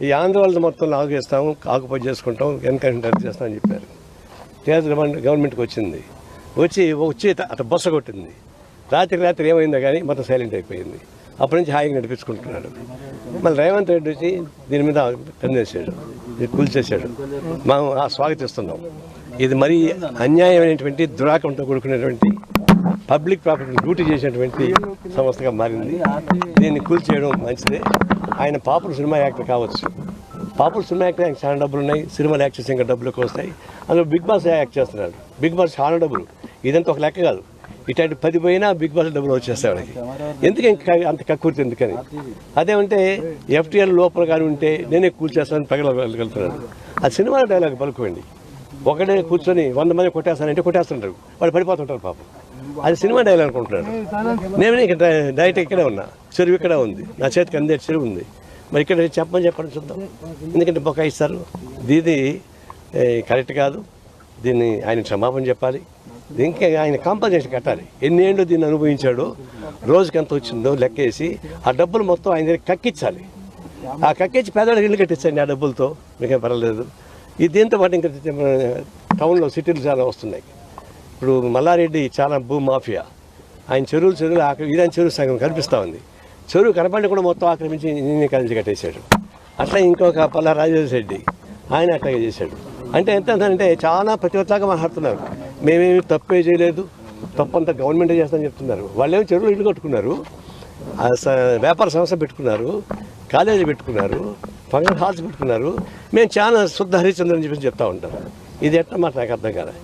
ఈ ఆంధ్ర వాళ్ళది మొత్తం లాగేస్తాము, ఆకుపై చేసుకుంటాం, ఎన్కౌంటర్ చేస్తామని చెప్పారు. కేంద్ర గవర్నమెంట్కి వచ్చి అట్లా బొస్స కొట్టింది. రాత్రి ఏమైందో కానీ మొత్తం సైలెంట్ అయిపోయింది. అప్పటి నుంచి హాయిగా నడిపించుకుంటున్నాడు. మళ్ళీ రేవంత్ రెడ్డి వచ్చి దీని మీద కన్నేసాడు, కూల్చేశాడు. మనం స్వాగతిస్తున్నాం. ఇది మరీ అన్యాయమైనటువంటి దురాకంతో కూడుకునేటువంటి పబ్లిక్ ప్రాపర్టీ డ్యూటీ చేసినటువంటి సంస్థగా మారింది. దీన్ని కూల్చేయడం మంచిదే. ఆయన పాపులర్ సినిమా యాక్టర్ కావచ్చు. పాపులర్ సినిమా యాక్టర్ ఆయనకు చాలా డబ్బులు ఉన్నాయి. సినిమాలు యాక్ట్ చేసి ఇంకా డబ్బులు ఎక్కువ వస్తాయి. అందులో బిగ్ బాస్ యాక్ట్ చేస్తున్నాడు. బిగ్ బాస్ చాలా డబ్బులు. ఇదంతా ఒక లెక్క కాదు. ఇట్లాంటి 10 పోయినా బిగ్ బాస్ డబ్బులు వచ్చేస్తాయి వాడికి. ఎందుకు ఇంకా అంత కక్కుర్తి ఎందుకని? అదేమంటే FTL లోపల కానీ ఉంటే నేనే కూల్చేస్తానని ప్రగలగలుగుతున్నాడు. అది సినిమా డైలాగ్ పలుకోండి. ఒకటే కూర్చొని 100 మంది కొట్టేస్తానంటే కొట్టేస్తుంటారు, వాళ్ళు పడిపోతుంటారు పాపం. అది సినిమా డైలాగ్ అనుకుంటున్నాడు. నేనే ఇక్కడ డైరెక్ట్ ఇక్కడే ఉన్నా, చెరువు ఇక్కడ ఉంది, నా చేతికి అందే చెరువు ఉంది. మరి ఇక్కడ చెప్పండి చూద్దాం. ఎందుకంటే బొకాయిస్తారు. ఇది కరెక్ట్ కాదు. దీన్ని ఆయన క్షమాపణ చెప్పాలి. దీనికి ఆయన కాంపన్సేషన్ కట్టాలి. ఎన్ని ఏళ్ళు దీన్ని అనుభవించాడో, రోజుకి ఎంత వచ్చిందో లెక్కేసి ఆ డబ్బులు మొత్తం ఆయన దగ్గర కక్కించాలి. ఆ కక్కించి పేదవాడికి ఇల్లు కట్టించండి ఆ డబ్బులతో, మీకేం పర్వాలేదు. దీంతో పాటు ఇంకా టౌన్లో సిటీలు చాలా వస్తున్నాయి. ఇప్పుడు మల్లారెడ్డి చాలా భూ మాఫియా. ఆయన చెరువులు ఇదాని చెరువు సగం కనిపిస్తూ ఉంది. చెరువు కనపడి కూడా మొత్తం ఆక్రమించి ఇంజనీరింగ్ కాలేజీ కట్టేశాడు. అట్లా ఇంకొక పల్లా రాజేష్ రెడ్డి ఆయన అట్లాగే చేశాడు. అంటే ఎంత అంటే చాలా ప్రతివత్లాగా మాట్లాడుతున్నారు. మేమేమి తప్పే చేయలేదు, తప్పంతా గవర్నమెంటే చేస్తామని చెప్తున్నారు. వాళ్ళేమో చెరువులు ఇల్లు కట్టుకున్నారు, వ్యాపార సంస్థ పెట్టుకున్నారు, కాలేజీ పెట్టుకున్నారు, ఫంక్షన్ హాల్స్ పెట్టుకున్నారు. మేము చాలా శుద్ధ హరిచంద్ర అని చెప్పి చెప్తా ఉంటాం. ఇది ఎట్లా మాట నాకు అర్థం కాదు.